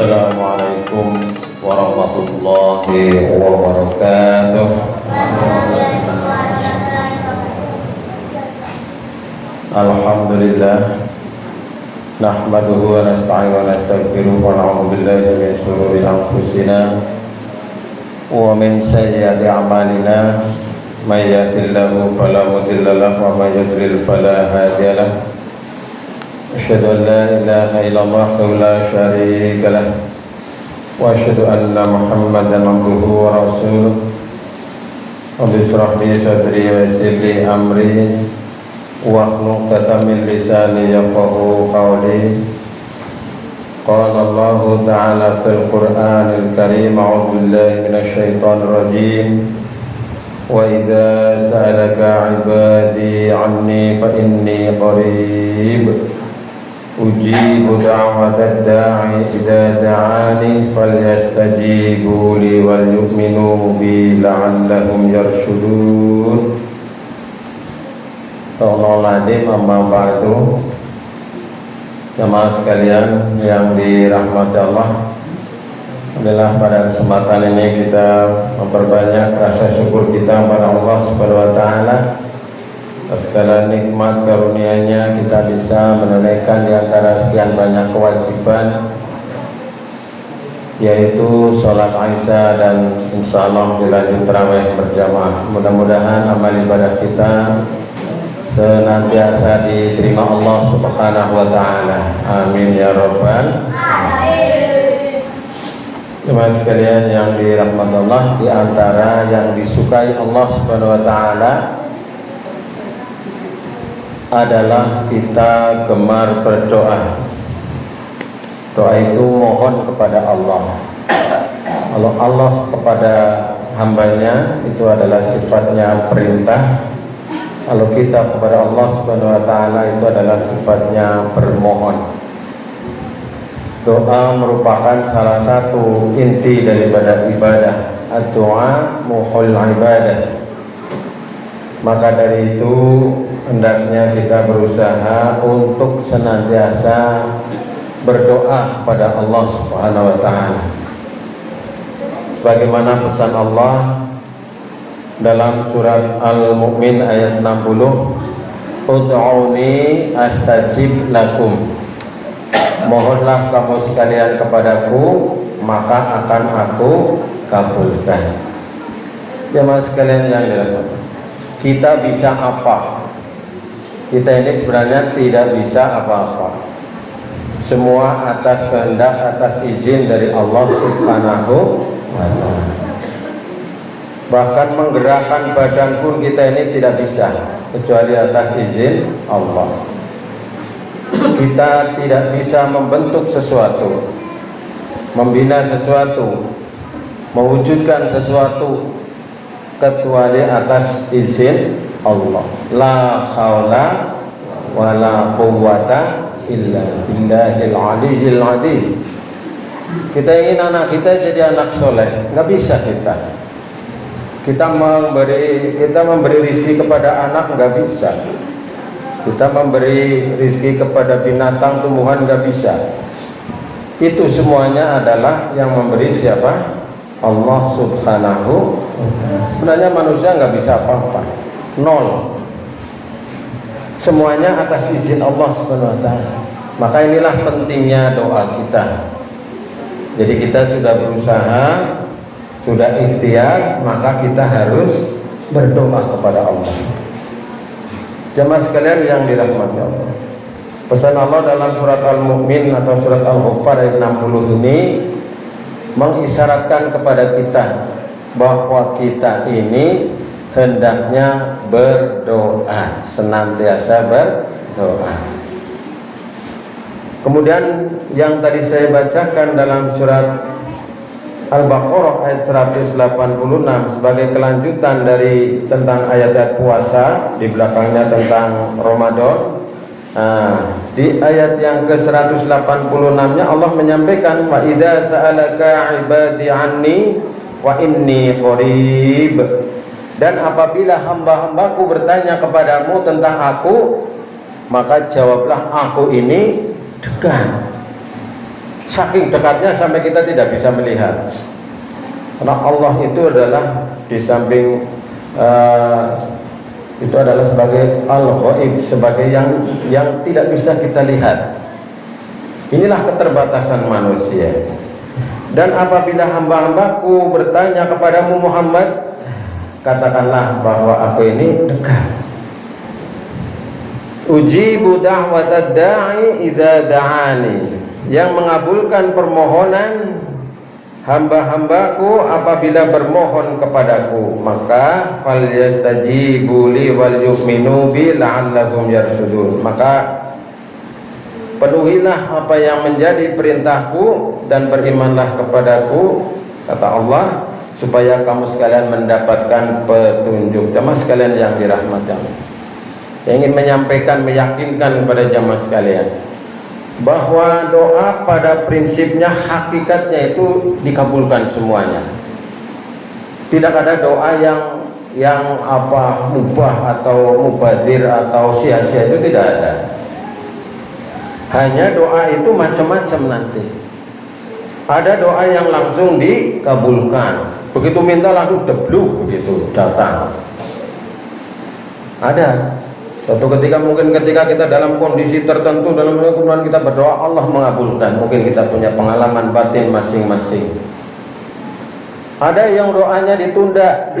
Assalamualaikum warahmatullahi wabarakatuh. Alhamdulillah, nahmaduhu wa nasta'inuhu wa nastaghfiruh wa na'udzu billahi min shururi anfusina wa min sayyiati a'malina. May yahdihillahu fala mudilla lahu wa may yudlil fala hadiya lahu. Asyhadu an la ilaha illallah wa la syarika lah wa asyhadu anna Muhammadan abduhu wa rasuluh. Rabbi shrah li sadri wa yassir li amri wahlul 'uqdatam min lisani yafqahu qawli. Qala Allahu ta'ala fil Qur'anil Karim, a'udzu billahi minasy syaithanir rajim. Wa idza sa'alaka 'ibadi 'anni fa inni qarib ujibu da'watad da'i idza da'ani falyastajibu li wal yu'minu bi la'allahum yarshudun. Assalamualaikum amma ba'du. Jemaah sekalian yang dirahmati Allah, alhamdulillah pada kesempatan ini kita memperbanyak rasa syukur kita pada Allah Subhanahu wa taala. Segala nikmat karunia-Nya kita bisa menunaikan di antara sekian banyak kewajiban, yaitu sholat Isya dan insya Allah dilanjut tarawih berjamaah. Mudah-mudahan amal ibadah kita senantiasa diterima Allah Subhanahu wa taala. Amin ya rabbal alamin. Jemaah sekalian yang dirahmati Allah, di antara yang disukai Allah Subhanahu wa taala adalah kita gemar berdoa. Doa itu mohon kepada Allah. Kalau Allah kepada hambanya itu adalah sifatnya perintah. Kalau kita kepada Allah Subhanahu wa taala itu adalah sifatnya bermohon. Doa merupakan salah satu inti daripada ibadah. Ad-du'a muhul ibadah. Maka dari itu hendaknya kita berusaha untuk senantiasa berdoa kepada Allah Subhanahu wa taala. Sebagaimana pesan Allah dalam surat Al-Mu'min ayat 60, ud'uni astajib lakum. Mohonlah kamu sekalian kepadaku, maka akan aku kabulkan. Jemaah sekalian yang dirahmati, kita bisa apa? Kita ini sebenarnya tidak bisa apa-apa. Semua atas kehendak, atas izin dari Allah Subhanahu wa ta'ala. Bahkan menggerakkan badan pun kita ini tidak bisa kecuali atas izin Allah. Kita tidak bisa membentuk sesuatu, membina sesuatu, mewujudkan sesuatu kecuali atas izin Allah. La haula wa la quwwata illa billahil aliyyil azim. Kita ingin anak kita jadi anak soleh, nggak bisa kita. Kita memberi rizki kepada anak nggak bisa. Kita memberi rizki kepada binatang, tumbuhan nggak bisa. Itu semuanya adalah yang memberi siapa? Allah Subhanahu. Sebenarnya manusia nggak bisa apa-apa, nol. Semuanya atas izin Allah Subhanahu wa taala. Maka inilah pentingnya doa kita. Jadi kita sudah berusaha, sudah ikhtiar, maka kita harus berdoa kepada Allah. Jemaah sekalian yang dirahmati Allah, pesan Allah dalam surat Al-Mu'min atau surat Al-Ghaffar ayat 60 ini mengisyaratkan kepada kita bahwa kita ini hendaknya berdoa, senantiasa berdoa. Kemudian yang tadi saya bacakan dalam surat Al-Baqarah ayat 186 sebagai kelanjutan dari tentang ayat-ayat puasa, di belakangnya tentang Ramadan. Di ayat yang ke-186-nya Allah menyampaikan, wa idza sa'alaka 'ibadi 'anni wa inni qarib. Dan apabila hamba-hambaku bertanya kepadamu tentang aku, maka jawablah, aku ini dekat. saking dekatnya sampai kita tidak bisa melihat. Karena Allah itu adalah di samping itu adalah sebagai al-ghaib, sebagai yang tidak bisa kita lihat. Inilah keterbatasan manusia. Dan apabila hamba-hambaku bertanya kepadamu Muhammad, katakanlah bahwa aku ini dekat. Ujibu da'watad da'i idza da'ani, yang mengabulkan permohonan hamba-hambaku apabila bermohon kepadaku, maka falyastajibu li wal yu'minu bi la'allahum yarsudun. Maka penuhilah apa yang menjadi perintahku dan berimanlah kepadaku, kata Allah, supaya kamu sekalian mendapatkan petunjuk. Jamaah sekalian yang dirahmati Allah, saya ingin menyampaikan, meyakinkan kepada jamaah sekalian bahwa doa pada prinsipnya, hakikatnya itu dikabulkan semuanya. Tidak ada doa yang mubah atau mubadir atau sia-sia, itu tidak ada. Hanya doa itu macam-macam nanti. Ada doa yang langsung dikabulkan, begitu minta langsung debluk, begitu datang. Ada suatu ketika, mungkin ketika kita dalam kondisi tertentu, dalam kemudian kita berdoa, Allah mengabulkan. Mungkin kita punya pengalaman batin masing-masing. Ada yang doanya ditunda.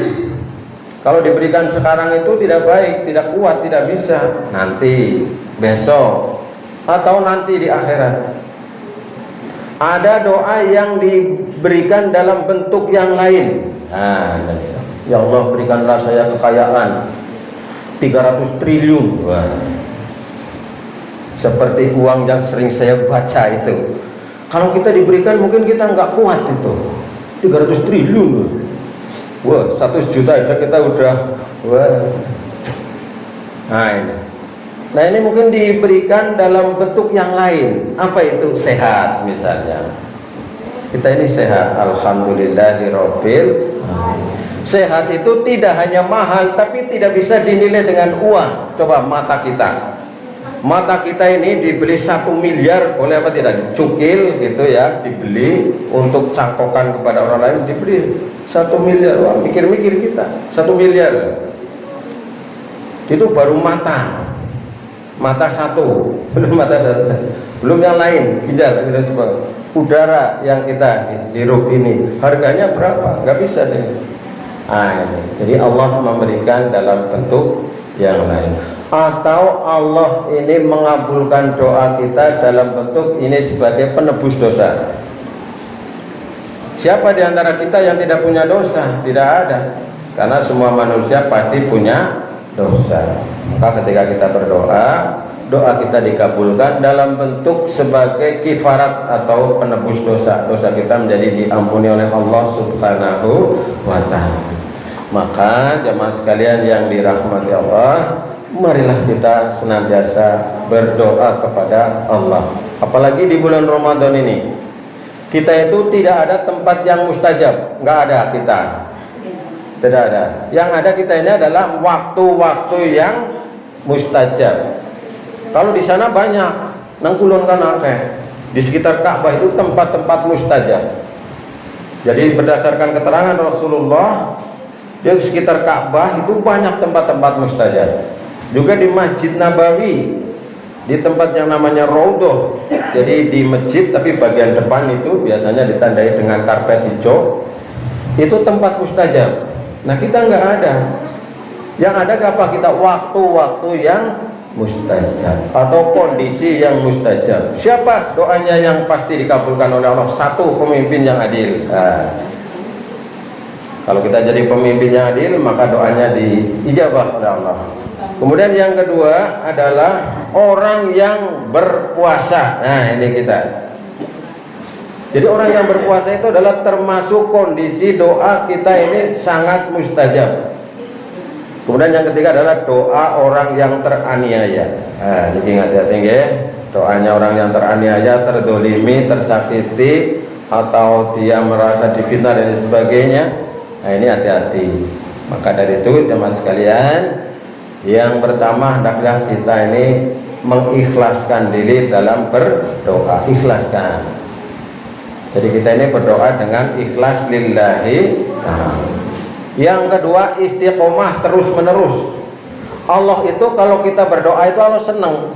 Kalau diberikan sekarang itu tidak baik, tidak kuat, tidak bisa. Nanti, besok, atau nanti di akhirat. Ada doa yang diberikan dalam bentuk yang lain. Ya Allah, berikanlah saya kekayaan 300 triliun. Wah, seperti uang yang sering saya baca itu. Kalau kita diberikan, mungkin kita nggak kuat itu 300 triliun. Wah, 100 juta aja kita udah. Wah. Nah ini mungkin diberikan dalam bentuk yang lain. Apa itu? Sehat misalnya. Kita ini sehat, alhamdulillahirabbil. Sehat itu tidak hanya mahal, tapi tidak bisa dinilai dengan uang. Coba mata kita. Mata kita ini dibeli 1 miliar, boleh apa tidak? Dicukil gitu ya, dibeli untuk cangkokan kepada orang lain, dibeli 1 miliar. Wah, mikir-mikir kita, 1 miliar. Itu baru mata. Mata satu, belum mata satu, belum yang lain, ginjal, udara yang kita hirup ini, harganya berapa? Nggak bisa deh. Jadi Allah memberikan dalam bentuk yang lain. Atau Allah ini mengabulkan doa kita dalam bentuk ini sebagai penebus dosa. Siapa di antara kita yang tidak punya dosa? Tidak ada. Karena semua manusia pasti punya dosa. Maka ketika kita berdoa, doa kita dikabulkan dalam bentuk sebagai kifarat atau penebus dosa. Dosa kita menjadi diampuni oleh Allah Subhanahu wa ta'ala. Maka jamaah sekalian yang dirahmati Allah, marilah kita senantiasa berdoa kepada Allah. Apalagi di bulan Ramadan ini, kita itu tidak ada tempat yang mustajab, nggak ada kita. Tidak ada. Yang ada kita ini adalah waktu-waktu yang mustajab. Kalau di sana banyak, nang kulon kan akeh. Di sekitar Ka'bah itu tempat-tempat mustajab. Jadi berdasarkan keterangan Rasulullah, di sekitar Ka'bah itu banyak tempat-tempat mustajab. Juga di Masjid Nabawi, di tempat yang namanya Raudhah. Jadi di masjid tapi bagian depan itu biasanya ditandai dengan karpet hijau. Itu tempat mustajab. Nah kita nggak ada. Yang ada apa? Kita waktu-waktu yang mustajab atau kondisi yang mustajab. Siapa doanya yang pasti dikabulkan oleh Allah? Satu, pemimpin yang adil. Kalau kita jadi pemimpin yang adil, maka doanya diijabah oleh Allah. Kemudian yang kedua adalah orang yang berpuasa. Nah ini kita. Jadi orang yang berpuasa itu adalah termasuk kondisi doa kita ini sangat mustajab. Kemudian yang ketiga adalah doa orang yang teraniaya. Nah, ini hati-hati ya. Doanya orang yang teraniaya, terdolimi, tersakiti, atau dia merasa difitnah dan sebagainya. Nah ini hati-hati. Maka dari itu jemaah sekalian, yang pertama hendaklah kita ini mengikhlaskan diri dalam berdoa. Ikhlaskan. Jadi kita ini berdoa dengan ikhlas lillahi. Yang kedua, istiqomah terus menerus. Allah itu kalau kita berdoa itu Allah senang.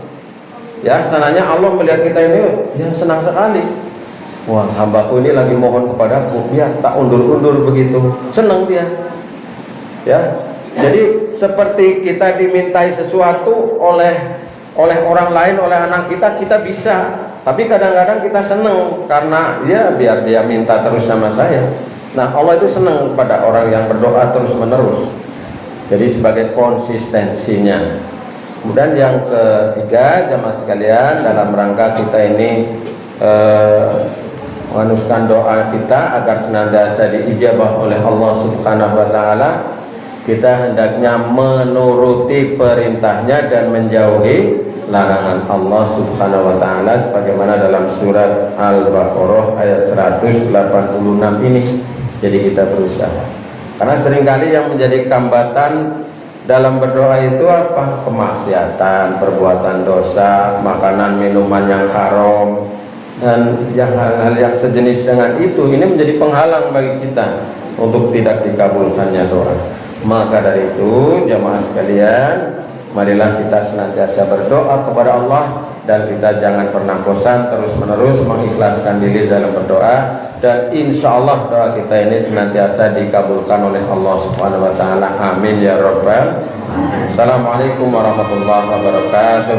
Ya, sananya Allah melihat kita ini ya senang sekali. Wah, hambaku ini lagi mohon kepadaku, ya tak undur-undur begitu. Senang dia. Ya. Jadi seperti kita dimintai sesuatu oleh orang lain, oleh anak kita, kita bisa. Tapi kadang-kadang kita senang karena ya biar dia minta terus sama saya. Nah, Allah itu senang pada orang yang berdoa terus menerus. Jadi sebagai konsistensinya. Kemudian yang ketiga, jamaah sekalian, dalam rangka kita ini menganuskan doa kita agar senantiasa diijabah oleh Allah Subhanahu wa taala, kita hendaknya menuruti perintahnya dan menjauhi larangan Allah Subhanahu wa taala sebagaimana dalam surat Al-Baqarah ayat 186 ini. Jadi kita berusaha. Karena seringkali yang menjadi hambatan dalam berdoa itu apa? Kemaksiatan, perbuatan dosa, makanan minuman yang haram, dan hal-hal yang sejenis dengan itu. Ini menjadi penghalang bagi kita untuk tidak dikabulkannya doa. Maka dari itu, jamaah sekalian, marilah kita senantiasa berdoa kepada Allah, dan kita jangan pernah bosan, terus menerus mengikhlaskan diri dalam berdoa, dan insya Allah doa kita ini senantiasa dikabulkan oleh Allah Subhanahu wa taala. Amin ya rabbal. Assalamualaikum warahmatullahi wabarakatuh.